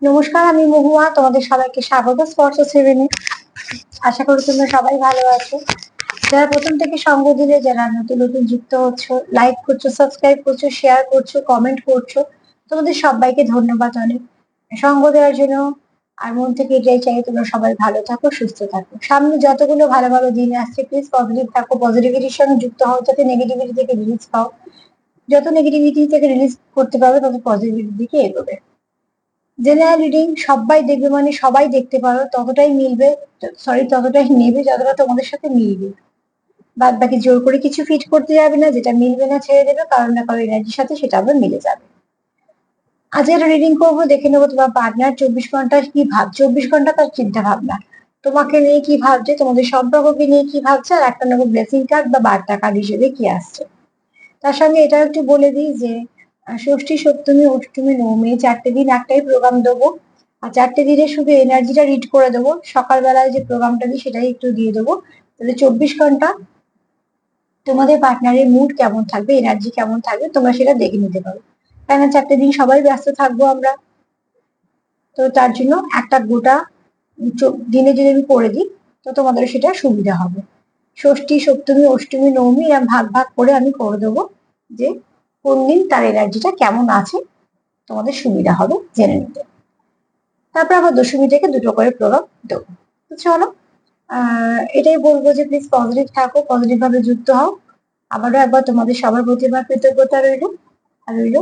নমস্কার, আমি মহুয়া। তোমাদের সবাইকে স্বাগত স্পর্শ সেভেনে। আশা করি তোমরা সবাই ভালো আছো। যারা প্রথম থেকে সঙ্গ দিলে, যারা নতুন নতুন যুক্ত হচ্ছ, লাইক করছো, সাবস্ক্রাইব করছো, শেয়ার করছো, কমেন্ট করছো, তোমাদের সবাইকে ধন্যবাদ অনেক সঙ্গ দেওয়ার জন্য। আর মন থেকে এটাই চাই তোমরা সবাই ভালো থাকো, সুস্থ থাকো। সামনে যতগুলো ভালো ভালো দিন আসছে, প্লিজ পজিটিভ থাকো, পজিটিভিটির সঙ্গে যুক্ত হও, যাতে নেগেটিভিটি থেকে রিলিজ পাও। যত নেগেটিভিটি থেকে রিলিজ করতে পারবে তত পজিটিভিটির দিকে এগোবে। জেনারেল রিডিং সবাই দেখবে, মানে সবাই দেখতে পারো, ততটাই মিলবে, সরি ততটাই নেবে যতটা তোমাদের সাথে মিলবে। বাদ বাকি জোর করে কিছু ফিট করতে যাবে না, যেটা মিলবে না ছেড়ে দেবে, কারণ না কারো এনার্জির সাথে সেটা আবার মিলে যাবে। আজ একটা রিডিং করবো, দেখে নেবো তোমার পার্টনার 24 ঘন্টা কি ভাব, 24 ঘন্টা তার চিন্তা ভাবনা তোমাকে নিয়ে কি ভাবছে, তোমাদের সম্পর্ককে নিয়ে কি ভাবছে, আর একটা নেবো ব্লেসিং কার্ড বা বার্তা কার্ড হিসেবে কি আসছে। তার সঙ্গে এটাও একটু বলে দিই যে ষষ্ঠী, সপ্তমী, অষ্টমী, নবমী 4টে দিন একটাই প্রোগ্রাম দেবো। আর 4টে দিনে শুধু এনার্জিটা রিড করে দেবো। সকালবেলায় যে প্রোগ্রামটা দিই সেটাই একটু দিয়ে দেবো। তাহলে 24 ঘন্টা তোমাদের পার্টনারের মুড কেমন থাকবে, এনার্জি কেমন থাকবে, তোমরা সেটা দেখে নিতে পারো। কেন 4টে দিন সবাই ব্যস্ত থাকবো আমরা, তো তার জন্য একটা গোটা দিনে যদি আমি করে দিই, তো তোমাদের সেটা সুবিধা হবে। ষষ্ঠী, সপ্তমী, অষ্টমী, নবমী এরকম ভাগ ভাগ করে আমি করে দেবো, যে কোন দিন তার এনার্জিটা কেমন আছে, তোমাদের সুবিধা হবে জেনে নিতে। তারপর আবার দশমী থেকে দুটো করে প্রভাব দেবো। তো চলো, এটাই বলবো যে প্লিজ পজিটিভ থাকো, পজিটিভ ভাবে যুক্ত হও। আবারও একবার তোমাদের সবার প্রতি আমার কৃতজ্ঞতা রইল। আর রইল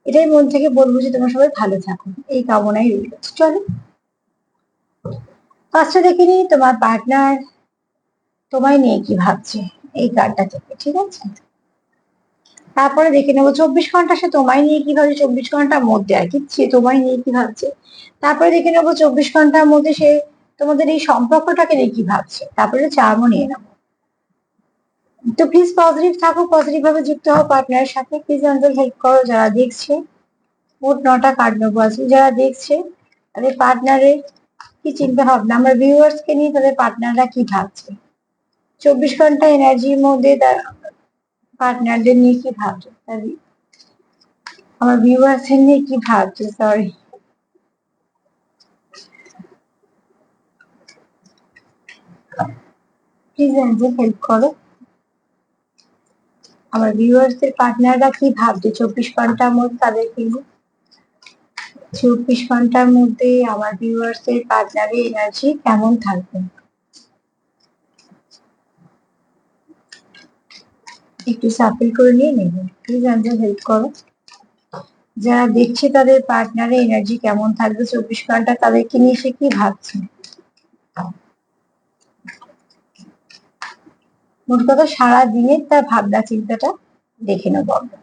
এটাই মন থেকে বলবো যে তোমরা সবাই ভালো থাকো, এই কামনাই রইল। চলো ফার্স্টে দেখে নিই তোমার পার্টনার তোমায় নিয়ে কি ভাবছে এই কার্ডটা থেকে, ঠিক আছে? তারপরে দেখে নেবো 24 ঘন্টা সে তোমায় নিয়ে কি ভাবছে, 24 ঘন্টার মধ্যে আর কি সে তোমায় নিয়ে কি ভাবছে। তারপরে দেখে নেবো 24 ঘন্টার মধ্যে সে তোমাদের এই সম্পর্কটাকে নিয়ে কি ভাবছে। তারপরে চার্মও নিয়ে নেবো। তো প্লিজ পজিটিভ থাকো, পজিটিভ ভাবে যুক্ত হও পার্টনারের সাথে। প্লিজ আমাদের হেল্প করো। যারা দেখছে, মোট 9টা কার্ড নেবো আছে, যারা দেখছে তাদের পার্টনারের কি চিন্তা ভাবনা, আমরা ভিউয়ার্স কে নিয়ে তাদের পার্টনাররা কি ভাবছে, 24 ঘন্টা এনার্জির মধ্যে তার পার্টনারদের নিয়ে কি ভাবছে, আমার ভিউয়ার্স নিয়ে কি ভাবছে, সরি। প্লিজ আমাদের হেল্প করো। আমার ভিউয়ার্সদের পার্টনাররা কি ভাবছে 24 ঘন্টার মধ্যে তাদেরকে নিয়ে। 24 ঘন্টার মধ্যে আমার ভিউয়ার্সদের পার্টনারের এনার্জি কেমন থাকবে, একটু সাফল করে নিয়ে নেবে। প্লিজ আমাদের হেল্প করো। যারা দেখছে তাদের পার্টনারের এনার্জি কেমন থাকবে 24 ঘন্টা, তাদেরকে নিয়ে সে কি ভাবছে। মোট কথা সারা দিনের তার ভাবনা চিন্তাটা দেখে নেব আমরা।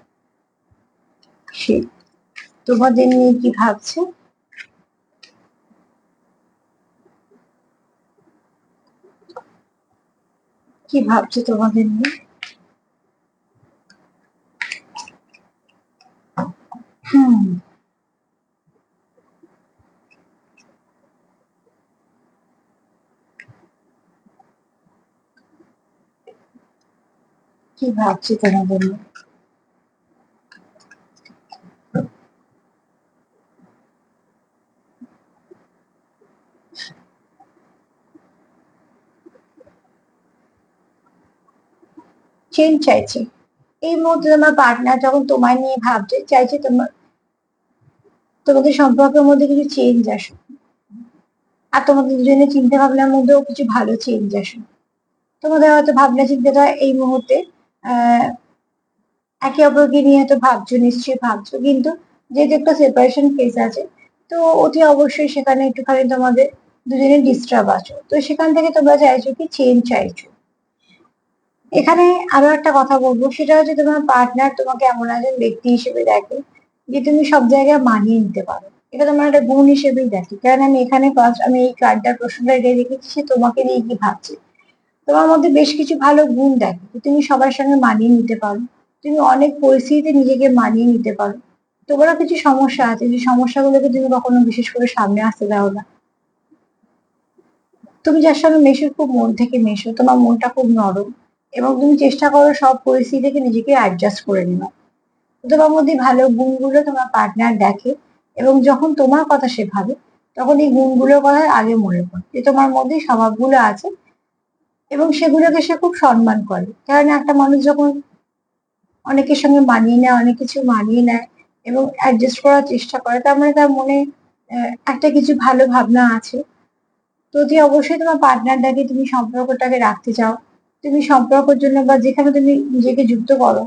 সে তোমাদের নিয়ে কি ভাবছে, কি ভাবছে তোমাদের নিয়ে। হুম, কি ভাবছে তোমাদের নিয়ে। চেঞ্জ চাইছে এই মুহূর্তে তোমার পার্টনার, যখন তোমায় নিয়ে ভাবছে, চাইছে তোমাদের সম্পর্কের মধ্যে কিছু চেঞ্জ আসুক। আর তোমাদের দুজনের চিন্তা ভাবনার মধ্যেও কিছু ভালো চেঞ্জ আসুক। তোমাদের হয়তো ভাবনা চিন্তাটা এই মুহূর্তে আহ একে অপরকে নিয়ে তো ভাবছো, নিশ্চয়ই ভাবছো, কিন্তু যেহেতু একটা সেপারেশন ফেজ আছে, তো অতি অবশ্যই সেখানে একটুখানি তোমাদের দুজনের ডিস্টার্ব আছো, তো সেখান থেকে তোমরা চাইছো কি চেঞ্জ চাইছো। এখানে আরো একটা কথা বলবো, সেটা হচ্ছে তোমার পার্টনার তোমাকে এমন একজন ব্যক্তি হিসেবে দেখে যে তুমি সব জায়গায় মানিয়ে নিতে পারো। এটা তোমার একটা গুণ হিসেবেই দেখে, কারণ আমি এখানে ফার্স্ট আমি এই কার্ডটার প্রশ্নটা এটাই রেখেছি, সে তোমাকে নিয়ে কি ভাবছে। তোমার মধ্যে বেশ কিছু ভালো গুণ দেখে, তুমি সবার সঙ্গে মানিয়ে নিতে পারো, তুমি অনেক পরিস্থিতিতে নিজেকে মানিয়ে নিতে পারো। তোমারও কিছু সমস্যা আছে, যে সমস্যাগুলোকে তুমি কখনো বিশেষ করে সামনে আসতে দাও না। তুমি যার সঙ্গে মেশো খুব মন থেকে মেশো, তোমার মনটা খুব নরম, এবং তুমি চেষ্টা করো সব পরিস্থিতি থেকে নিজেকে অ্যাডজাস্ট করে নেওয়া। তোমার মধ্যে ভালো গুণগুলো তোমার পার্টনার দেখে, এবং যখন তোমার কথা সে ভাবে তখন এই গুণগুলোর কথা আগে মনে পড়ে যে তোমার মধ্যে স্বভাবগুলো আছে এবং সেগুলোকে সে খুব সম্মান করে। কারণ একটা মানুষ যখন অনেকের সঙ্গে মানিয়ে নেয়, অনেক কিছু মানিয়ে নেয় এবং অ্যাডজাস্ট করার চেষ্টা করে, তার মানে তার মনে একটা কিছু ভালো ভাবনা আছে। তো যে অবশ্যই তোমার পার্টনারটাকে তুমি সম্পর্কটাকে রাখতে চাও, তুমি সম্পর্কের জন্য বা যেখানে তুমি নিজেকে যুক্ত করো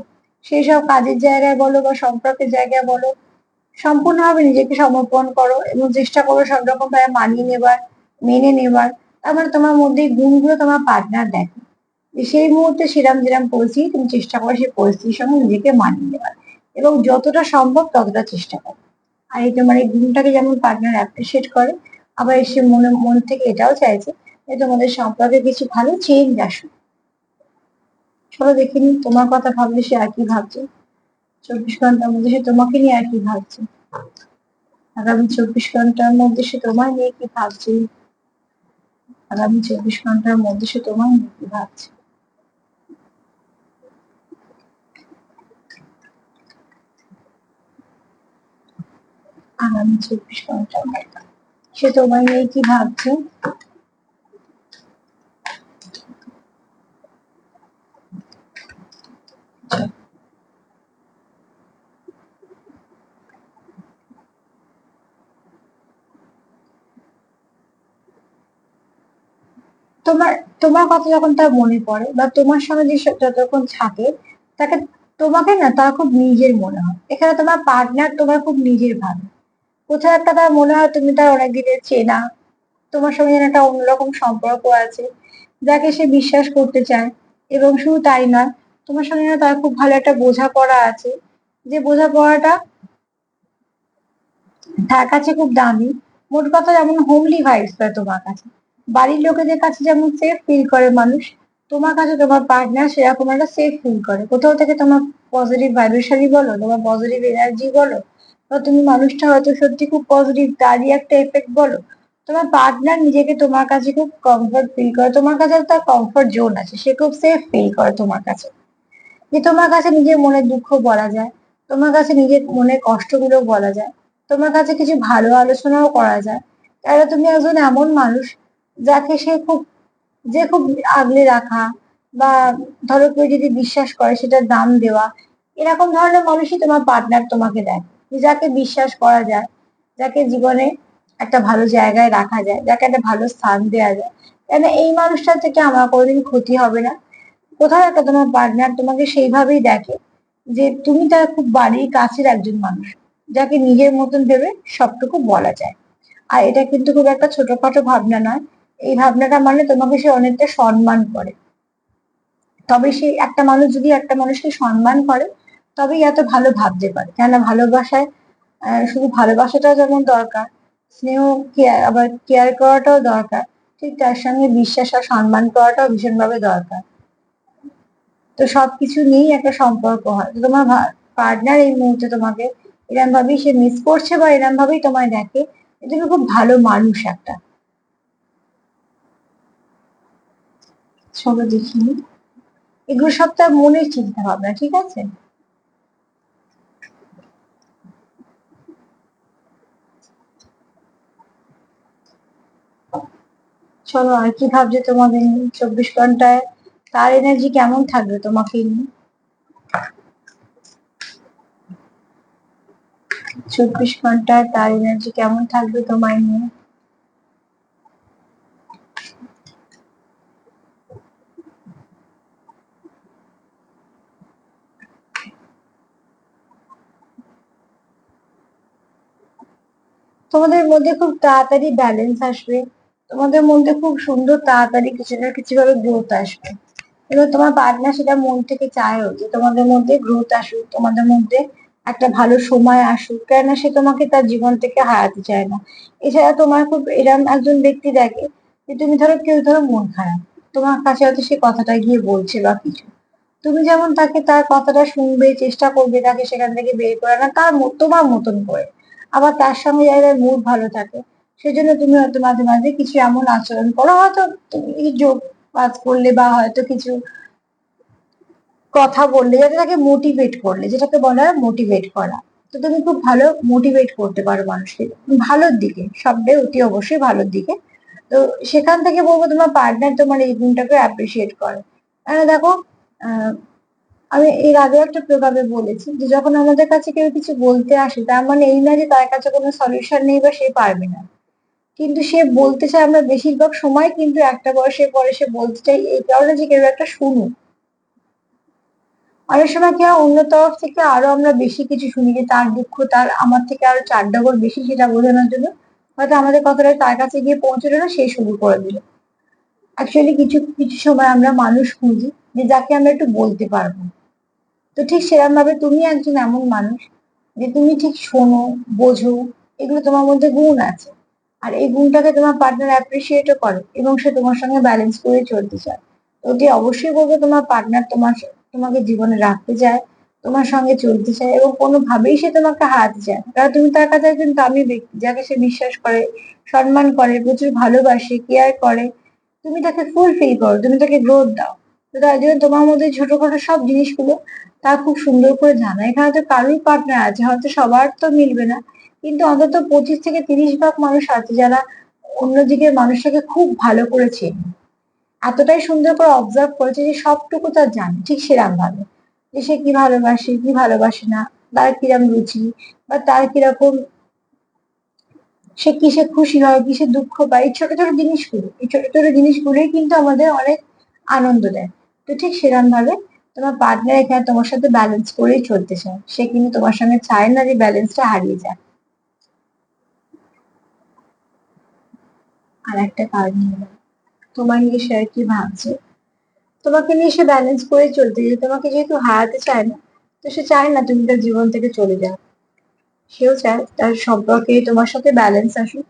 সেই সব কাজের জায়গায় বলো বা সম্পর্কের জায়গায় বলো, সম্পূর্ণভাবে নিজেকে সমর্পণ করো এবং চেষ্টা করো সব রকম ভাবে মানিয়ে নেবার, মেনে নেবার। তার মানে তোমার মধ্যে এই গুণগুলো তোমার পার্টনার দেখে যে সেই মুহূর্তে সেরাম যেরাম পরিস্থিতি তুমি চেষ্টা করো সেই পরিস্থিতির সঙ্গে নিজেকে মানিয়ে নেবার এবং যতটা সম্ভব ততটা চেষ্টা করো। আর এই তোমার এই গুণটাকে যেমন পার্টনার অ্যাপ্রিসিয়েট করে, আবার সে মন থেকে এটাও চাইছে যে তোমাদের সম্পর্কে কিছু ভালো চেঞ্জ আসুক। চলো দেখে নিন তোমার কথা ভাবলে সে আর কি ভাবছে, 24 ঘন্টার মধ্যে সে তোমাকে নিয়ে আর কি ভাবছে, আগামী 24 ঘন্টার মধ্যে সে তোমায় নিয়ে কি ভাবছে, আগামী 24 ঘন্টার মধ্যে সে তোমায় নিয়ে কি ভাবছে। আগামী 24 ঘন্টার মধ্যে সে তোমায় নিয়ে কি ভাবছে। তোমার তোমার কথা যখন তার মনে পড়ে বা তোমার সঙ্গে যে যতক্ষণ থাকে তাকে, তোমাকে না তার খুব নিজের মনে হয়। এখানে তোমার পার্টনার তোমার খুব নিজের ভাবে, কোথাও একটা তার মনে হয় তুমি তার অনেক দিনের চেনা, তোমার সঙ্গে যেন একটা অন্যরকম সম্পর্ক আছে, যাকে সে বিশ্বাস করতে চায়। এবং শুধু তাই নয়, তোমার সঙ্গে না তার খুব ভালো একটা বোঝাপড়া আছে, যে বোঝাপড়াটা তার কাছে খুব দামি। মোট কথা যেমন হোমলি ভাইবস পায় তোমার কাছে, বাড়ির লোকেদের কাছে যেমন সেফ ফিল করে মানুষ, তোমার কাছে তোমার পার্টনার সেরকম একটা সেফ ফিল করে। কোথাও থেকে তোমার পজিটিভ ভাইব্রেশনই বলো, তোমার পজিটিভ এনার্জি বলো, বা তুমি মানুষটা হয়তো সত্যি খুব পজিটিভ তারই একটা এফেক্ট বলো, তোমার পার্টনার নিজেকে তোমার কাছে খুব কমফর্ট ফিল করে, তোমার কাছে তার কমফর্ট জোন আছে, সে খুব সেফ ফিল করে তোমার কাছে। যে তোমার কাছে নিজের মনের দুঃখ বলা যায়, তোমার কাছে নিজের মনের কষ্টগুলো বলা যায়, তোমার কাছে কিছু ভালো আলোচনাও করা যায়। তাহলে তুমি একজন এমন মানুষ যাকে সে খুব, যে খুব আগলে রাখা বা ধরো কেউ যদি বিশ্বাস করে সেটার দাম দেওয়া, এরকম ধরনের মানুষই তোমার পার্টনার তোমাকে দেয়, যে যাকে বিশ্বাস করা যায়, যাকে জীবনে একটা ভালো জায়গায় রাখা যায়, যাকে একটা ভালো স্থান দেওয়া যায়। কেন এই মানুষটার থেকে আমার কোনোদিন ক্ষতি হবে না। কোথাও একটা তোমার পার্টনার তোমাকে সেইভাবেই দেখে যে তুমি তার খুব বাড়ির কাছের একজন মানুষ, যাকে নিজের মতন ভেবে সবটুকু বলা যায়। আর এটা কিন্তু খুব একটা ছোটখাটো ভাবনা নয়, এই ভাবনাটা মানে তোমাকে সে অনেকটা সম্মান করে। তবে সে একটা মানুষ যদি একটা মানুষকে সম্মান করে তবেই এত ভালো ভাবতে পারে। কেননা ভালোবাসায় শুধু ভালোবাসাটাও যেমন দরকার, স্নেহ কেয়ার আবার কেয়ার করাটাও দরকার, ঠিক তার সঙ্গে বিশ্বাস আর সম্মান করাটাও ভীষণভাবে দরকার। তো সবকিছু নিয়েই একটা সম্পর্ক হয়। তো তোমার পার্টনার এই মুহূর্তে তোমাকে এরম ভাবেই সে মিস করছে বা এরম ভাবেই তোমায় দেখে যে তুমি খুব ভালো মানুষ একটা। চলো দেখিনি, এগুলো সব তার মনের চিন্তা ভাবনা, ঠিক আছে। চলো আর কি ভাবছে তোমাদের নিয়ে 24 ঘন্টায়, তার এনার্জি কেমন থাকবে তোমাকে নিয়ে 24 ঘন্টায় তার এনার্জি কেমন থাকবে তোমায় নিয়ে। তোমাদের মধ্যে খুব তাড়াতাড়ি ব্যালেন্স আসবে, তোমাদের মধ্যে খুব সুন্দর তাড়াতাড়ি কিছু না কিছু ভাবে গ্রোথ আসবে। এবং তোমার পার্টনার সেটা মন থেকে চায়ও যে তোমাদের মধ্যে গ্রোথ আসুক, তোমাদের মধ্যে একটা ভালো সময় আসুক, কেননা সে তোমাকে তার জীবন থেকে হারাতে চায় না। এছাড়া তোমার খুব এরম একজন ব্যক্তি দেখে যে তুমি ধরো কেউ ধরো মন খারাপ, তোমার কাছে হয়তো সে কথাটা গিয়ে বলছে বা কিছু, তুমি যেমন তাকে তার কথাটা শুনবে, চেষ্টা করবে তাকে সেখান থেকে বের করে আনা তার তোমার মতন করে। আবার তার সঙ্গে যাদের মুড ভালো থাকে সেজন্য তুমি হয়তো মাঝে মাঝে কিছু এমন আচরণ করো, হয়তো তুমি কিছু যোগ পাস করলে বা হয়তো কিছু কথা বললে যাতে তাকে মোটিভেট করলে, যেটাকে বলা হয় মোটিভেট করা। তো তুমি খুব ভালো মোটিভেট করতে পারো মানুষকে ভালোর দিকে, সবটাই অতি অবশ্যই ভালোর দিকে। তো সেখান থেকে বলবো তোমার পার্টনার তোমার এই গুণটাকে অ্যাপ্রিসিয়েট করে। দেখো, আহ, আমি এর আগে একটা প্রভাবে বলেছি যে যখন আমাদের কাছে কেউ কিছু বলতে আসে তার মানে এই না যে তার কাছে কোনো সলিউশন নেই বা সে পারবে না, কিন্তু সে বলতে চায়। আমরা বেশিরভাগ সময় কিন্তু একটা বয়সের পরে সে বলতে চাই এই কারণে যে কেউ একটা শুনুক। অনেক সময় কি হয়, অন্য তরফ থেকে আরো আমরা বেশি কিছু শুনি যে তার দুঃখ তার আমার থেকে আরো 4 ডবল বেশি, সেটা বোঝানোর জন্য হয়তো আমাদের কথাটা তার কাছে গিয়ে পৌঁছলো না, সে শুরু করে দিল। অ্যাকচুয়ালি কিছু কিছু সময় আমরা মানুষ খুঁজি যে যাকে আমরা একটু বলতে পারবো। তো ঠিক সেরকম ভাবে তুমি একজন এমন মানুষ যে তুমি ঠিক শোনো, বোঝো, এগুলো তোমার মধ্যে গুণ আছে। আর এই গুণটাকে তোমার পার্টনার অ্যাপ্রিসিয়েটও করে এবং সে তোমার সঙ্গে ব্যালেন্স করে চলতে চায়। তো ওটি অবশ্যই বলবো তোমার পার্টনার তোমাকে জীবনে রাখতে চায়, তোমার সঙ্গে চলতে চায় এবং কোনোভাবেই সে তোমাকে হারাতে চায় না। কারণ তুমি তার কাছে একজন দামি ব্যক্তি যাকে সে বিশ্বাস করে, সম্মান করে, প্রচুর ভালোবাসে, কেয়ার করে। তুমি তাকে ফুলফিল করো, তুমি তাকে গ্রোথ দাও। তো তাই জন্য তোমার মধ্যে ছোটখাটো সব জিনিসগুলো তা খুব সুন্দর করে জানা। এখানে তো কারোর পার্টনার আছে, হয়তো সবার তো মিলবে না, কিন্তু অন্তত 25 থেকে 30 ভাগ মানুষ আছে যারা অন্যদিকের মানুষটাকে খুব ভালো করে চেনে, এতটাই সুন্দর করে অবজার্ভ করেছে যে সবটুকু তার জানে ঠিক সেরাম ভাবে যে সে কি ভালোবাসে কি ভালোবাসে না, তার কিরম রুচি বা তার কিরকম, সে কিসে খুশি হয় কিসে দুঃখ পায়। এই ছোট ছোট জিনিসগুলোই কিন্তু আমাদের অনেক আনন্দ দেয়। তো ঠিক সেরকম ভাবে তোমার পার্টনার এখানে তোমার সাথে ব্যালেন্স করেই চলতে চায়, সে কিন্তু তোমার সঙ্গে চায় না যে ব্যালেন্সটা হারিয়ে যায়। আর একটা কারণ হলো তোমার নিয়ে সে আর কি ভাবছে, তোমাকে নিয়ে সে ব্যালেন্স করে চলতে চায়, তোমাকে যেহেতু হারাতে চায় না, তো সে চায় না তুমি তার জীবন থেকে চলে যাও। সেও চায় তার সম্পর্কে তোমার সাথে ব্যালেন্স আসুক।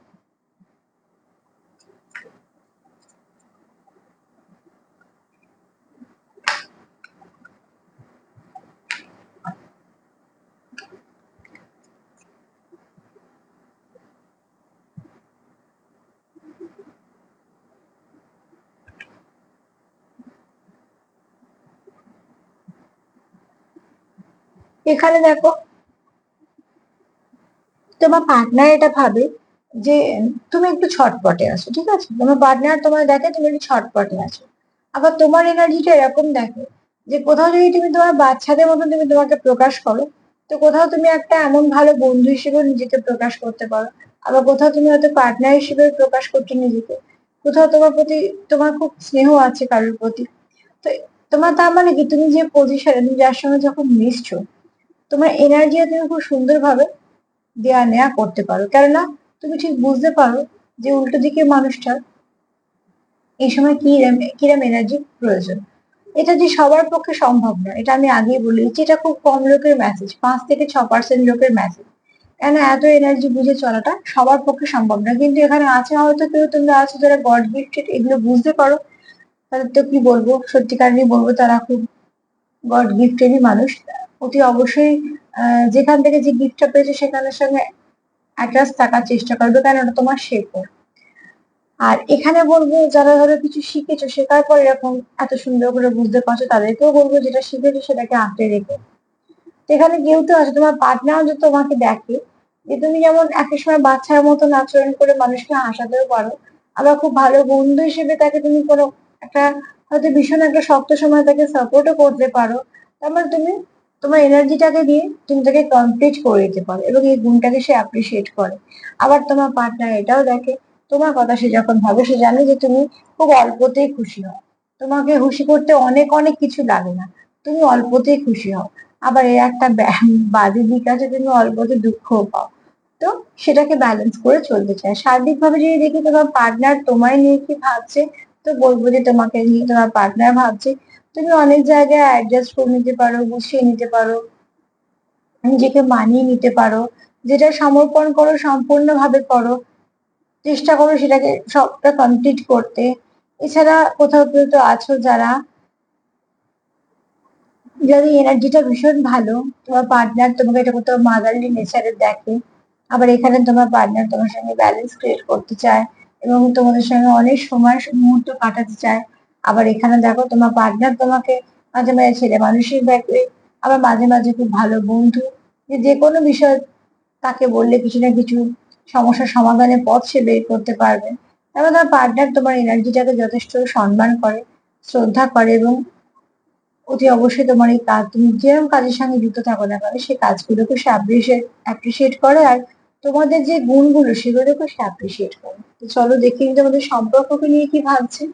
এখানে দেখো, তোমার পার্টনার এটা ভাবে যে তুমি একটু ছটপটে আছো, ঠিক আছে, তোমার পার্টনার তোমার দেখে তুমি একটু ছটপটে আছো। আবার তোমার এনার্জিটা এরকম দেখে যে কোথাও যদি তুমি তোমার বাচ্চাদের মতন তুমি তোমাকে প্রকাশ করো, তো কোথাও তুমি একটা এমন ভালো বন্ধু হিসেবে নিজেকে প্রকাশ করতে পারো। আবার কোথাও তুমি হয়তো পার্টনার হিসেবে প্রকাশ করছো নিজেকে। কোথাও তোমার প্রতি তোমার খুব স্নেহ আছে কারোর প্রতি। তো তোমার তার মানে কি, তুমি যে পজিশনে তুমি যার সঙ্গে যখন মিশছো, তোমার এনার্জিও তুমি খুব সুন্দরভাবে দেয়া নেয়া করতে পারো। কেননা তুমি ঠিক বুঝতে পারো যে উল্টো দিকের মানুষটা এই সময় কিরম এনার্জি প্রয়োজন। এটা যে সবার পক্ষে সম্ভব না, এটা আমি আগেই বলেছি, এটা খুব কম লোকের মেসেজ, 5 থেকে 6% লোকের মেসেজ। কেন এত এনার্জি বুঝে চলাটা সবার পক্ষে সম্ভব না, কিন্তু এখানে আছে হয়তো কেউ, তোমরা আছো যারা গড গিফটেড, এগুলো বুঝতে পারো। তাদের তো কি বলবো, সত্যিকারেরই বলবো তারা খুব গড গিফটেডই মানুষ। অতি অবশ্যই যেখান থেকে যে গিফটটা পেয়েছে সেখানের সঙ্গে অ্যাটাচ থাকার চেষ্টা করবে, কারণ ওটা তোমার শেকড়। আর এখানে বলবো যারা ধরো কিছু শিখেছো, শেখার পর এরকম এত সুন্দর করে বুঝতে পারছো, তাদেরকেও বলবো যেটা শিখেছো সেটাকে আঁকড়ে রেখো। তো এখানে কেউ তো আছে, তোমার পার্টনার যদি তোমাকে দেখে যে তুমি যেমন একটা সময় বাচ্চার মতন আচরণ করে মানুষকে হাসাতেও পারো, আবার খুব ভালো বন্ধু হিসেবে তাকে তুমি কোনো একটা হয়তো ভীষণ একটা শক্ত সময় তাকে সাপোর্টও করতে পারো। তার মানে তুমি তোমার এনার্জিটাকে দিয়ে তুমি তাকে কমপ্লিট করে দিতে পারো এবং এই গুণটাকে সে অ্যাপ্রিসিয়েট করে। আবার তোমার পার্টনার এটাও দেখে, তোমার কথা সে যখন ভাবে সে জানে যে তুমি খুব অল্পতেই খুশি হও, তোমাকে খুশি করতে অনেক অনেক কিছু লাগে না, তুমি অল্পতেই খুশি হও। আবার এর একটা বাজে দিক আছে, তুমি অল্পতে দুঃখও পাও। তো সেটাকে ব্যালেন্স করে চলতে চায়। সার্বিকভাবে যদি দেখি তোমার পার্টনার তোমায় নিয়ে কি ভাবছে, তো বলবো যে তোমাকে নিয়ে তোমার পার্টনার ভাবছে। তুমি অনেক জায়গায় অ্যাডজাস্ট করে নিতে পারো, গুছিয়ে নিতে পারো, নিজেকে মানিয়ে নিতে পারো। যেটা সমর্পণ করো সম্পূর্ণভাবে করো, চেষ্টা করো সেটাকে সবটা কমপ্লিট করতে। এছাড়া কোথাও কেউ তো আছো যারা, যাদের এনার্জিটা ভীষণ ভালো, তোমার পার্টনার তোমাকে এটা কোথাও মাদারলি নেচারের দেখে। আবার এখানে তোমার পার্টনার তোমার সঙ্গে ব্যালেন্স ক্রিয়েট করতে চায় এবং তোমাদের সঙ্গে অনেক সময় মুহূর্ত কাটাতে চায়। আবার এখানে দেখো তোমার পার্টনার তোমাকে মাঝে মাঝে ছেলে মানুষই দেখবে, আবার মাঝে মাঝে খুব ভালো বন্ধু, যে যে কোনো বিষয় তাকে বললে কিছু না কিছু সমস্যার সমাধানের পথ সে বের করতে পারবে। তারপর তার পার্টনার তোমার এনার্জিটাকে যথেষ্ট সম্মান করে, শ্রদ্ধা করে এবং অতি অবশ্যই তোমার এই কাজ, তুমি যেরকম কাজের সঙ্গে যুক্ত থাকো না কেন সেই কাজগুলোকে সে অ্যাপ্রিসিয়েট করে, আর তোমাদের যে গুণগুলো সেগুলোকে সে অ্যাপ্রিসিয়েট করে। তো চলো দেখি তোমাদের সম্পর্ককে নিয়ে কি ভাবছে।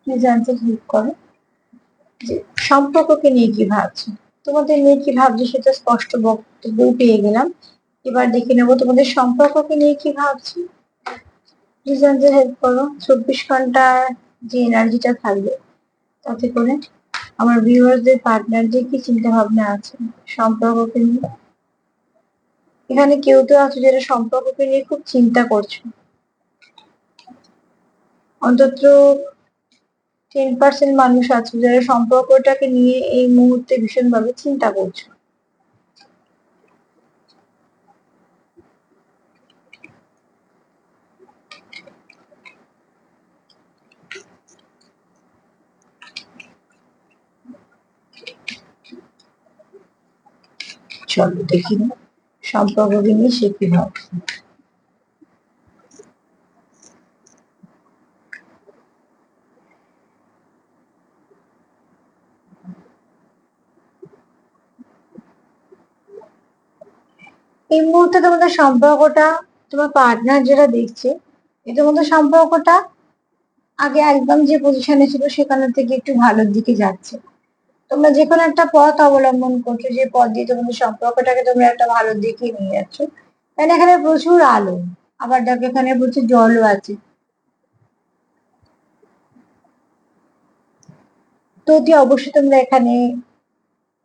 প্লিজ অ্যান্সার হেল্প করো যে সম্পর্ককে নিয়ে কি ভাবছে, তোমাদের নিয়ে কি ভাবছে সেটা স্পষ্ট বক্তব্য পেয়ে গেলাম। এবার দেখে নেবো তোমাদের সম্পর্ককে নিয়ে কি ভাবছে। প্লিজ অ্যান্সার হেল্প করো 24 ঘন্টার যে এনার্জিটা থাকবে তাতে করে আমার ভিউয়ার্সদের পার্টনারদের কি চিন্তা ভাবনা আছে সম্পর্ককে নিয়ে। এখানে কেউ তো আছে যারা সম্পর্ককে নিয়ে খুব চিন্তা করছো, অন্তত 10% মানুষ আছে যারা সম্পর্কটাকে নিয়ে এই মুহূর্তে ভীষণভাবে চিন্তা করছো। চলো দেখি না সম্পর্ককে নিয়ে সে কি ভাবছে। এই মুহূর্তে তোমাদের সম্পর্কটা, তোমার পার্টনার যেটা দেখছে, এই তোমাদের সম্পর্কটা আগে একদম যে পজিশনে ছিল সেখানে থেকে একটু ভালোর দিকে যাচ্ছে। তোমরা যে কোনো একটা পথ অবলম্বন করছো, যে পথ দিয়ে তোমাদের সম্পর্কটাকে তোমরা একটা ভালোর দিকে নিয়ে যাচ্ছ। কারণ এখানে প্রচুর আলো, আবার দেখো এখানে প্রচুর জলও আছে। তো অতি অবশ্যই তোমরা এখানে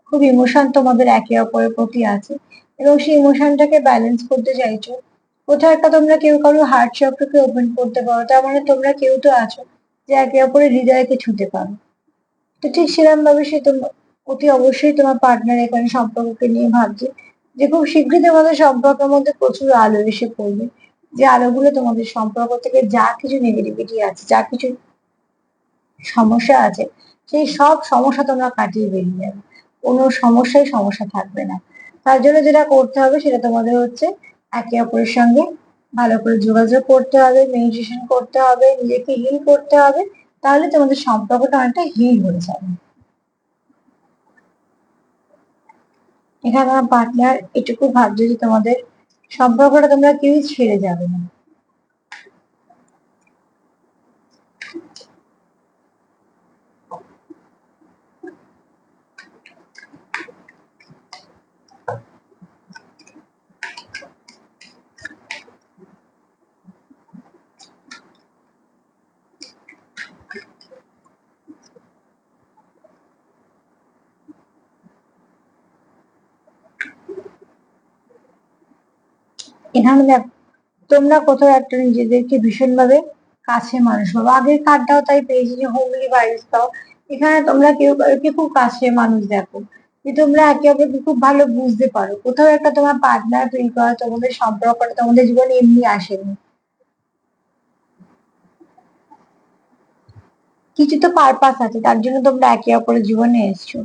খুব ইমোশন তোমাদের একে অপরের প্রতি আছে এবং সেই ইমোশনটাকে ব্যালেন্স করতে চাইছো। কোথাও একটা তোমরা কেউ কারো হার্ট চক্রকে ওপেন করতে পারো, তার মানে তোমরা কেউ তো আছো যে একে অপরের হৃদয়কে ছুঁতে পারো। তো ঠিক সেরকম ভাবে সে তোমার অতি অবশ্যই তোমার পার্টনার এখানে সম্পর্ককে নিয়ে ভাবছে যে খুব শীঘ্রই তোমাদের সম্পর্কের মধ্যে প্রচুর আলো এসে পড়বে, যে আলোগুলো তোমাদের সম্পর্ক থেকে যা কিছু নেগেটিভিটি আছে, যা কিছু সমস্যা আছে, সেই সব সমস্যা তোমরা কাটিয়ে বেরিয়ে যাবে। কোনো সমস্যাই সমস্যা থাকবে না। তার জন্য যেটা করতে হবে সেটা তোমাদের হচ্ছে একে অপরের সঙ্গে ভালো করে যোগাযোগ করতে হবে, মেডিটেশন করতে হবে, নিজেকে হিল করতে হবে। তাহলে তোমাদের সম্পর্কটা অনেকটা হিল হয়ে যাবে। এখানে আমার পার্টনার এটুকু ভাবছে যে তোমাদের সম্পর্কটা তোমরা কেউই ছেড়ে যাবে না। এখানে দেখো তোমরা কোথাও একটা নিজেদেরকে ভীষণভাবে কাছে মানুষ ভাবো, আগের কার্ডটাও তাই পেয়েছি যে হোমলি ভাইবস দাও। এখানে তোমরা কেউ কাউকে খুব কাছে মানুষ দেখো, যে তোমরা একে অপরকে খুব ভালো বুঝতে পারো। কোথাও একটা তোমার পার্টনার ফিল করা তোমাদের সম্পর্কটা তোমাদের জীবনে এমনি আসেনি, কিছু তো পারপাস আছে, তার জন্য তোমরা একে অপরের জীবনে এসছো।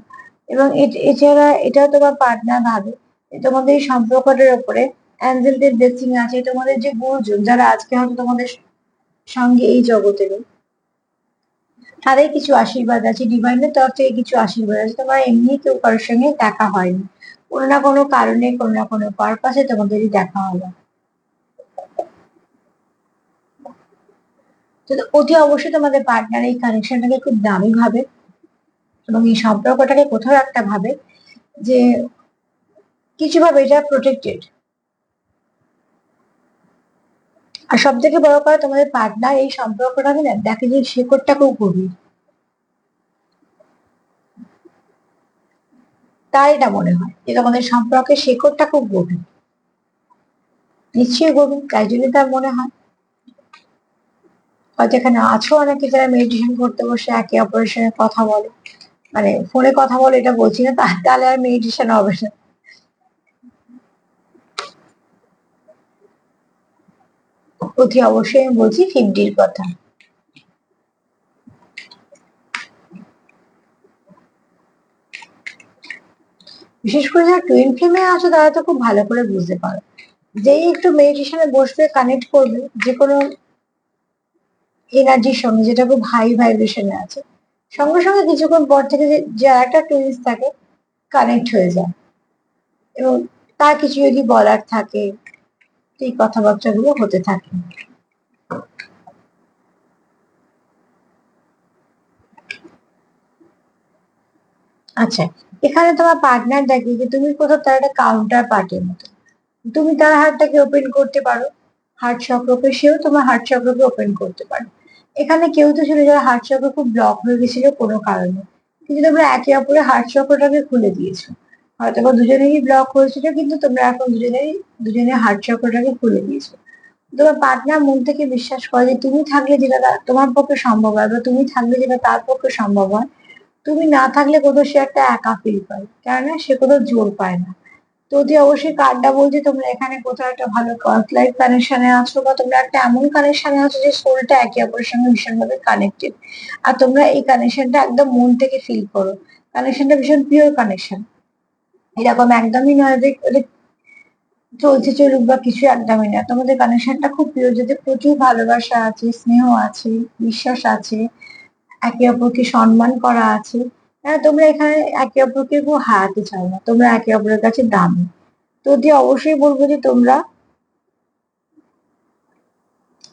এবং এছাড়া এটাও তোমার পার্টনার ভাবে যে তোমাদের এই সম্পর্কটার উপরে অ্যাঞ্জেলদের ব্লেসিং আছে, তোমাদের যে গুরুজন যারা আজকে হয়তো তোমাদের সঙ্গে এই জগতে নেই, তাদের কিছু আশীর্বাদ আছে, ডিভাইনের তরফ থেকে কিছু আশীর্বাদ আছে। তোমার এমনি কেউ কারোর সঙ্গে দেখা হয়নি, কোনো না কোনো কারণে কোনো না কোনো পারপাসে তোমাদেরই দেখা হলো। তো অতি অবশ্যই তোমাদের পার্টনার এই কানেকশনটাকে খুব দামি ভাবে এবং এই সম্পর্কটাকে কোথাও একটা ভাবে যে কিছু ভাবে এটা প্রোটেক্টেড। আর সব থেকে বড় কথা তোমাদের পার্টনার এই সম্পর্কটাকে না দেখে যে শেকড়টা খুব গভীর, তার এটা মনে হয় যে তোমাদের সম্পর্কের শেকড়টা খুব গভীর, নিশ্চয়ই গভীর, তাই জন্য তার মনে হয়। হয়তো এখানে আছো অনেকে যারা মেডিটেশন করতে বসে একে অপরের সঙ্গে কথা বলে, মানে ফোনে কথা বলে এটা বলছি না, তাহলে আর মেডিটেশন হবে না। অতি অবশ্যই আমি বলছি 50-র কথা। বিশেষ করে যারা টুইন ফ্লেমে আছো তারা তো খুব ভালো করে বুঝতে পারো, যেই একটু মেডিটেশনে বসবে, কানেক্ট করবে যে কোনো এনার্জির সঙ্গে যেটা খুব হাই ভাইব্রেশনে আছে, সঙ্গে সঙ্গে কিছুক্ষণ পর থেকে যে একটা টুইন্স থাকে কানেক্ট হয়ে যায়, এবং তার কিছু যদি বলার থাকে এই কথাবার্তাগুলো হতে থাকে। আচ্ছা, এখানে তোমার পার্টনার দেখে যে তুমি কোথাও তার একটা কাউন্টার পার্টের মতো, তুমি তার হার্টটাকে ওপেন করতে পারো, হার্ট চক্রকে, সেও তোমার হার্ট চক্রকে ওপেন করতে পারে। এখানে কেউ তো ছিল যারা হার্ট চক্র খুব ব্লক হয়ে গেছিল কোনো কারণে, কিন্তু তোমরা একে অপরের হার্ট চক্রটাকে খুলে দিয়েছো। হয়তো বা দুজনেরই ব্লক হয়েছিল, কিন্তু তোমরা এখন দুজনের হার্ট চক্রটাকে খুলে দিয়েছো। তোমার পার্টনার মন থেকে বিশ্বাস করে যে তুমি থাকলে যেটা তোমার পক্ষে সম্ভব হয়, বা তুমি থাকলে যেটা তার পক্ষে সম্ভব হয়, তুমি না থাকলে কোথাও সে একটা একা ফিল করে, কেননা সে কোথাও জোর পায় না। তো অতি অবশ্যই কার্ডটা বলছে তোমরা এখানে কোথাও একটা ভালো ওয়ার্ক লাইফ কানেকশনে আছো, বা তোমরা একটা এমন কানেকশনে আছো যে সোলটা একে অপরের সঙ্গে ভীষণভাবে কানেক্টেড। আর তোমরা এই কানেকশনটা একদম মন থেকে ফিল করো। কানেকশনটা ভীষণ পিওর কানেকশন, এরকম একদমই নয় যে ওটা চলছে চলুক বা কিছু, একদমই না। তোমাদের কানেকশনটা খুব পিওর, যাতে প্রচুর ভালোবাসা আছে, স্নেহ আছে, বিশ্বাস আছে, একে অপরকে সম্মান করা আছে। হ্যাঁ, তোমরা এখানে একে অপরকে কেউ হারাতে চাও না, তোমরা একে অপরের কাছে দামি। তো অতি অবশ্যই বলবো যে তোমরা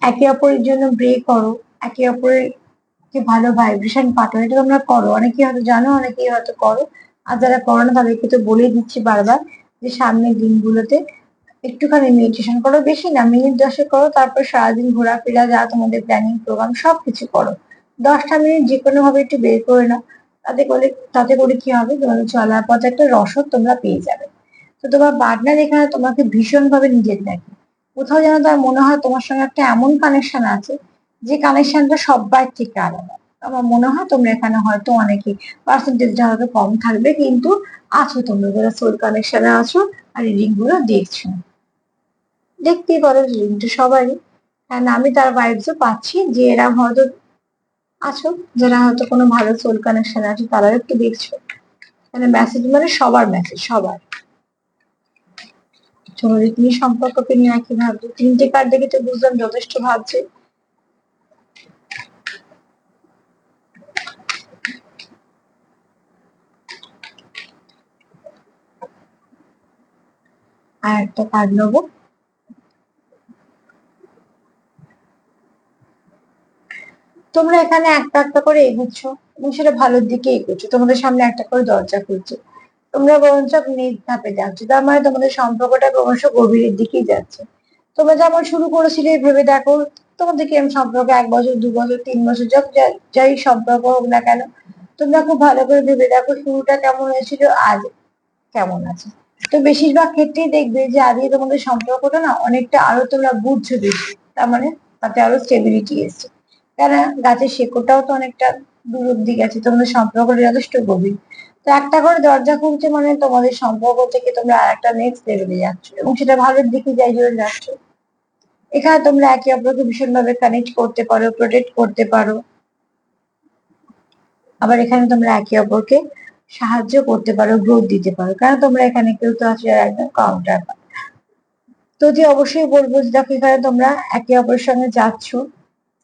একে অপরের জন্য প্রে করো, একে অপরের কে ভালো ভাইব্রেশন পাঠাও, এটা তোমরা করো। অনেকেই হয়তো জানো, অনেকেই হয়তো করো। আর যারা করো না তাদেরকে তো বলেই দিচ্ছি বারবার যে সামনের দিনগুলোতে একটুখানি মেডিটেশন করো, বেশি না, মিনিট 10 করো, তারপর সারাদিন ঘোরাফেরা, যা তোমাদের প্ল্যানিং প্রোগ্রাম সবকিছু করো। 10টা মিনিট যে কোনো ভাবে একটু বের করে নাও। তাতে করে কি হবে, তোমাদের চলার পথে একটা রসদ তোমরা পেয়ে যাবে। তো তোমার পার্টনার এখানে তোমাকে ভীষণ ভাবে নিজের দেখে, কোথাও যেন তার মনে হয় তোমার সঙ্গে একটা এমন কানেকশন আছে যে কানেকশনটা সবার থেকে আলাদা। আমার মনে হয় তোমরা এখানে হয়তো অনেকে পার্সেন্টেজটা হয়তো কম থাকবে, কিন্তু আছো তোমরা যারা সোল কানেকশনে আছো আর রিডিং গুলো দেখছো। দেখতেই পারো রিডিংটা সবারই, কারণ আমি তার ভাইবসও পাচ্ছি যে এরা হয়তো আছো, যারা হয়তো কোনো ভালো সোল কানেকশন আছে তারাও একটু দেখছো। মানে মেসেজ মানে সবার মেসেজ, সবার। তোমাদের তুমি সম্পর্ককে নিয়ে একই ভাবছো, 3টে কার্ড দেখে তো বুঝলাম যথেষ্ট ভাবছে। আর একটা কার্ড নেবো। তোমরা এখানে একটা একটা করে এগোচ্ছ, এবং সেটা ভালোর দিকে এগোচ্ছ, তোমাদের সামনে একটা করে দরজা খুলছে, তোমরা বরঞ্চ নেক্সট ধাপে যাচ্ছ, তার মানে তোমাদের সম্পর্কটা ক্রমশ গভীরের দিকেই যাচ্ছে। তোমরা যেমন শুরু করেছিলে ভেবে দেখো, তোমাদের কি এরকম সম্পর্ক 1 বছর, 2 বছর, 3 বছর, যাই সম্পর্ক হোক না কেন, তোমরা খুব ভালো করে ভেবে দেখো শুরুটা কেমন হয়েছিল, আজ কেমন আছে। তো বেশিরভাগ ক্ষেত্রেই দেখবে যে আগে তোমাদের সম্পর্কটা না অনেকটা আরো তোমরা বুঝছো বেশি, তার মানে তাতে আরো স্টেবিলিটি এসছে। কেন, গাছের শেকড়টাও তো অনেকটা দূর অব্দি গেছে, তোমাদের সম্পর্কটা যথেষ্ট গভীর। তো একটা করে দরজা খুলছে মানে তোমাদের সম্পর্ক থেকে তোমরা আর একটা নেক্সট লেভেলে যাচ্ছ, এবং সেটা ভালোর দিকে যাই জন্য যাচ্ছ। এখানে তোমরা একে অপরকে ভীষণভাবে কানেক্ট করতে পারো, প্রোটেক্ট করতে পারো। আবার এখানে তোমরা একে অপরকে সাহায্য করতে পারো, গ্রোথ দিতে পারো, কারণ তোমরা এখানে কেউ তো আছো যারা একদম কাউন্টার। তো যে অবশ্যই বলবো যে দেখো এখানে তোমরা একে অপরের সঙ্গে যাচ্ছ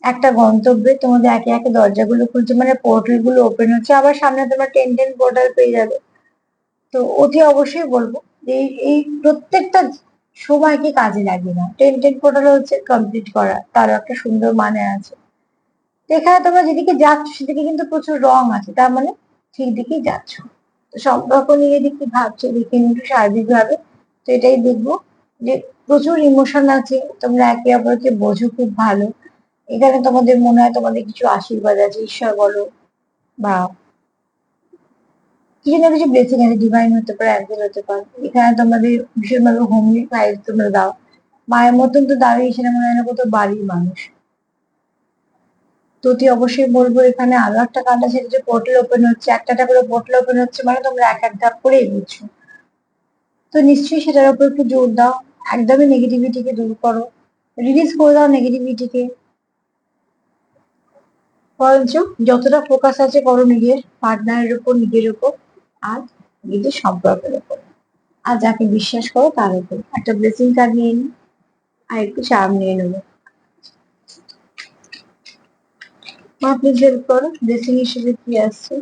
একটা গন্তব্যে, তোমাদের একে একে দরজাগুলো খুলছে মানে পোর্টাল গুলো ওপেন হচ্ছে, আবার সামনে তোমরা 10 পোর্টাল পেয়ে যাবে। তো অতি অবশ্যই বলবো যে এই প্রত্যেকটা সময়কে কাজে লাগে না, 10 পোর্টাল হচ্ছে কমপ্লিট করা, তারও একটা সুন্দর মানে আছে। তো এখানে তোমরা যেদিকে যাচ্ছ সেদিকে কিন্তু প্রচুর রং আছে, তার মানে ঠিক দিকেই যাচ্ছ। তো সম্পর্ক নিয়ে যদি কি ভাবছো দেখে নিন একটু সার্বিক ভাবে। তো এটাই দেখবো যে প্রচুর ইমোশন আছে, তোমরা একে অপরকে বোঝো খুব ভালো। এখানে তোমাদের মনে হয় তোমাদের কিছু আশীর্বাদ আছে, ঈশ্বর বলো বা কিছু না কিছু ব্লেসিং আছে, ডিভাইন হতে পারে, অ্যাঞ্জেল হতে পারে। এখানে তোমাদের ভীষণভাবে হোমলি ভাইব তোমরা দাও, মায়ের মতন তো দাঁড়িয়ে এখানে মনে হয় না কোথাও বাড়ির মানুষ। তো তুই অবশ্যই বলবো এখানে আরো একটা কার্ড আছে, যে পোর্টাল ওপেন হচ্ছে, একটা করে পোর্টাল ওপেন হচ্ছে মানে তোমরা এক এক ধাপ করে এগোচ্ছ। তো নিশ্চয়ই সেটার উপর একটু জোর দাও, একদমই নেগেটিভিটিকে দূর করো, রিলিজ করে দাও নেগেটিভিটিকে, বরঞ্চ যতটা ফোকাস আছে করো নিজের পার্টনারের উপর, নিজের উপর। আর নিজের সম্পর্কের উপর। আর যাকে বিশ্বাস করো তার উপর। একটা ব্লেসিং কার্ড নিয়ে নিই আর একটু চার্ম নিয়ে নেবো। মা প্লিজ হেল্প করো, ব্লেসিং হিসেবে কি আসছে?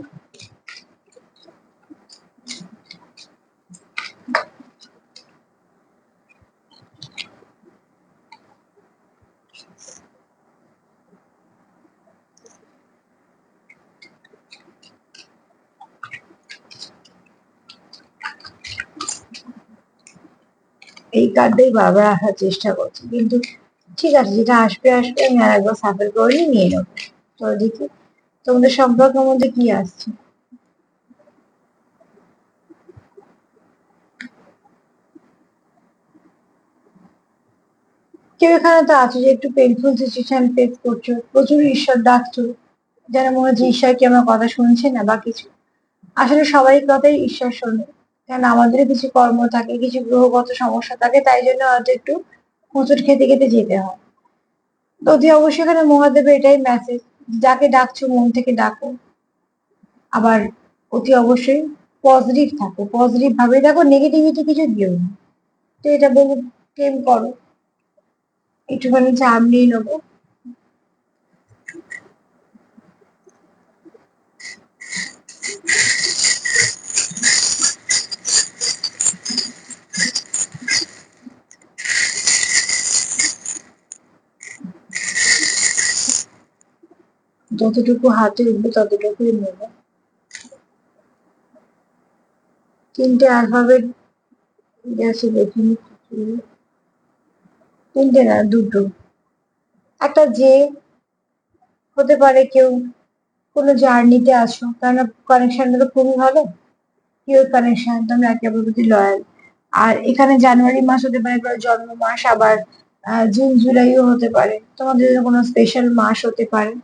এই কার্ডটাই বারবার আসার চেষ্টা করছি, কিন্তু ঠিক আছে, যেটা আসবে আসবে, আমি আর একবার সাফল করে নিয়ে নেবো। তো দেখি তোমাদের সম্পর্কের মধ্যে কি আসছে। কেউ এখানে তো আছো যে একটু পেইনফুল সিচুয়েশন ফেস করছো, প্রচুর ঈশ্বর ডাকছো, যেন মনে হচ্ছে ঈশ্বর কি আমার কথা শুনছে না বা কিছু। আসলে সবাই কথাই ঈশ্বর শোনে, কারণ আমাদেরও কিছু কর্ম থাকে, কিছু গ্রহগত সমস্যা থাকে, তাই জন্য হয়তো একটু হোঁচট খেতে খেতে যেতে হয়। তো অতি অবশ্যই এখানে মহাদেবের এটাই মেসেজ, যাকে ডাকছো মন থেকে ডাকো। আবার অতি অবশ্যই পজিটিভ থাকো, পজিটিভ ভাবে দেখো, নেগেটিভিটি কিছু দিও না। তো এটা বলবো, প্রেম করো। একটুখানি চাপ নিয়ে নেবো। যতটুকু হাতে উঠবে ততটুকুই নেবো। তিনটে অ্যালফাবেট গেছে, দেখিনি। তিনটে না, দুটো। একটা যে হতে পারে কেউ কোনো জার্নিতে আছো, কারণ কানেকশনটা তো খুবই ভালো, পিওর কানেকশন, তোমরা একে অপরের প্রতি লয়াল। আর এখানে জানুয়ারি মাস হতে পারে কারো জন্ম মাস, আবার জুন জুলাইও হতে পারে, তোমাদের জন্য কোনো স্পেশাল মাস হতে পারে।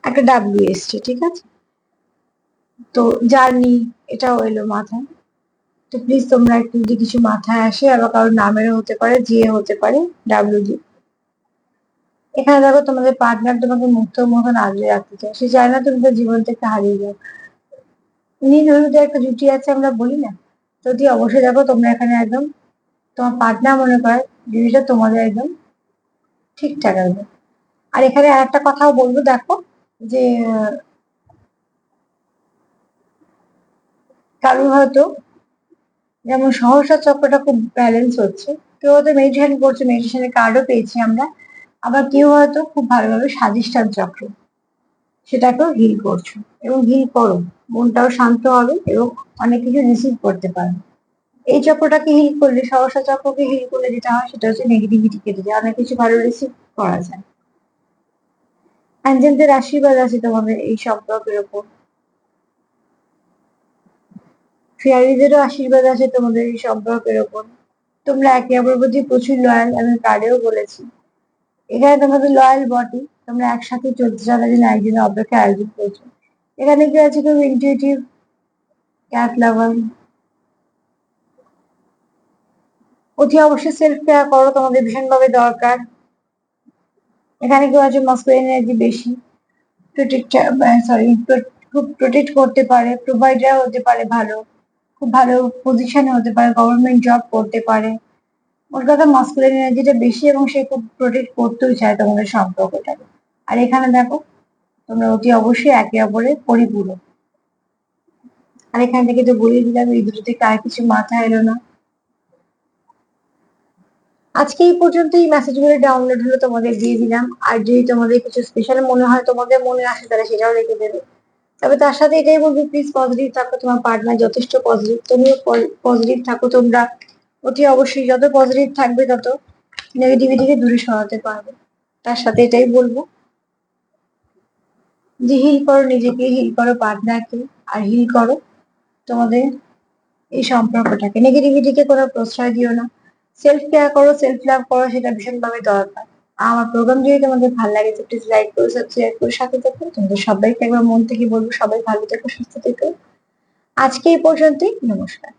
একটা ডাব্লিউ এসছে, ঠিক আছে। তো জার্নি এটাও এলো মাথায়। তো প্লিজ তোমরা একটু যদি কিছু মাথায় আসে, আবার কারোর নামেরও হতে পারে, যে হতে পারে, ডাব্লিউ জি। এখানে দেখো তোমাদের পার্টনার তোমাকে মুক্তর মতন আগলে রাখতে চায়, সে চায় না তুমি তার জীবন থেকে হারিয়ে যাও। নীল হলুদের একটা জুটি আছে আমরা বলি না, তো অতি অবশ্যই দেখো তোমরা এখানে একদম তোমার পার্টনার মনে করে জিনিসটা তোমাদের একদম ঠিকঠাক আসবে। আর এখানে আর একটা কথাও বলবো, দেখো যে কারোর হয়তো যেমন সহসা চক্রটা খুব ব্যালেন্স হচ্ছে, কেউ হয়তো মেডিটেশন করছে, মেডিটেশনের কার্ডও পেয়েছি আমরা। আবার কেউ হয়তো খুব ভালোভাবে স্বাধিষ্ঠান চক্র, সেটাকেও হিল করছো, এবং হিল করো। মনটাও শান্ত হবে এবং অনেক কিছু রিসিভ করতে পারবে। এই চক্রটাকে হিল করলে, সহসা চক্রকে হিল করলে যেটা হয় সেটা হচ্ছে নেগেটিভিটি কেটে যায়, অনেক কিছু ভালো রিসিভ করা যায়। অ্যাঞ্জেলদের আশীর্বাদ আছে তোমাদের এই সম্পর্কের ওপর, ফেয়ারিদেরও আশীর্বাদ আছে তোমাদের এই সম্পর্কের ওপর। তোমরা একে অপরের প্রতি প্রচুর লয়াল, আমি কার্ডেও বলেছি। এখানে তোমাদের লয়াল বটে, তোমরা একসাথে চলতে চাও, তাই জন্য একজনের অপেক্ষা আয়োজন করছো। এখানে কি আছে, কেউ ইনটিউটিভ, ক্যাট লাভার। অতি অবশ্যই সেলফ কেয়ার করো, তোমাদের ভীষণভাবে দরকার। এখানে কেউ আছে মাস্কুলিন এনার্জি বেশি, প্রোটেক্ট, সরি, খুব প্রোটেক্ট করতে পারে, প্রোভাইডার হতে পারে ভালো, খুব ভালো পজিশনে হতে পারে, গভর্নমেন্ট জব করতে পারে। ওর কথা মাস্কুলিন এনার্জিটা বেশি, এবং সে খুব প্রোটেক্ট করতেও চায় তোমাদের সম্পর্কটাকে। আর এখানে দেখো তোমরা অতি অবশ্যই একে অপরের পরিপূরক। আর এখান থেকে তো বলে দিলাম, এই দুটো থেকে আর কিছু মাথায় এলো না। আজকে এই পর্যন্ত এই মেসেজগুলো ডাউনলোড হলো, তোমাদের দিয়ে দিলাম। আর যদি তোমাদের কিছু স্পেশাল মনে হয়, তোমাদের মনে আসে, তাহলে সেটাও রেখে দেবে। তবে তার সাথে এটাই বলবো, প্লিজ পজিটিভ থাকো, তোমার পার্টনার যথেষ্ট পজিটিভ, তুমিও পজিটিভ থাকো। তোমরা অতি অবশ্যই যত পজিটিভ থাকবে তত নেগেটিভিটিকে দূরে সরাতে পারবে। তার সাথে এটাই বলবো যে হিল করো নিজেকে, হিল করো পার্টনারকে, আর হিল করো তোমাদের এই সম্পর্কটাকে। নেগেটিভিটিকে কোনো প্রশ্রয় দিও না, সেলফ কেয়ার করো, সেলফ লাভ করো, সেটা ভীষণভাবে দরকার। আর আমার প্রোগ্রাম যদি তোমাদের ভালো লাগে, প্লিজ লাইক করো, সাবস্ক্রাইব করে সাথে থাকো। তোমাদের সবাইকে একবার মন থেকে বলবো, সবাই ভালো থেকো, সুস্থ থেকো। আজকে এই পর্যন্তই, নমস্কার।